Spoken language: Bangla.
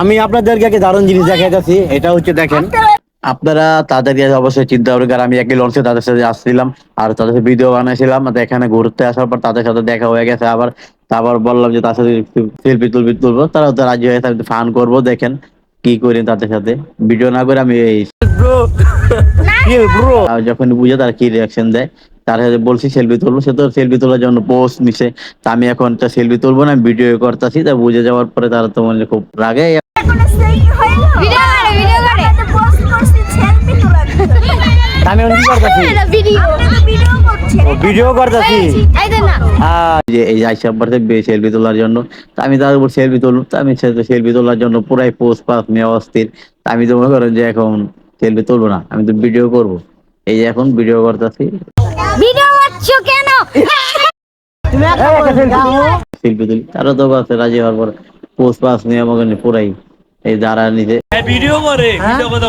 আমি আপনাদেরকে একটা দারুণ জিনিস দেখাইতেছি, এটা হচ্ছে দেখেন, আপনারা তাদেরকে অবশ্যই চিন্তা করবেন, কারণ আমি একই লঞ্চে তাদের সাথে আসছিলাম আর তাদের সাথে ভিডিও বানাইছিলাম। তো এখানে ঘুরতে আসার পর তাদের সাথে দেখা হয়ে গেছে, আবার তারপর বললাম যে তার সাথে সেলফি তুলবো, তারাও তো রাজি হয়ে থাকে, ফান করবো। দেখেন কি করি তাদের সাথে, ভিডিও না করে আমি এই আর যখন বুঝে তারা কি রিয়াকশন দেয়, তার সাথে বলছি সেলফি তুলবো, সে তো সেলফি তোলার জন্য পোস্ট নিছে। তা আমি এখন তো সেলফি তুলবো না, ভিডিও করতেছি। তা বুঝে যাওয়ার পরে তারা তো মানে খুব রাগে। আমি এখন কি করতেছি, ভিডিও করতেছি এই যে আইসা পড়ছে সেলফি তোলার জন্য। তা আমি তার উপর সেলফি তুলবো, তা আমি সেলফি তোলার জন্য পুরাই পোস্ট পাস নিয়ে অস্থির। তা আমি তো মনে করেন যে এখন সেলফি তুলবো না, আমি তো ভিডিও করবো। এই যে এখন ভিডিও করতেছি, ভিডিও করছো কেন? সেলফি তুলি। তারা তো কাছে রাজি হওয়ার পর পোস্ট পাস নিয়ে আমাকে পুরাই এই যারা নিজে ভিডিও করে ভিডিও কথা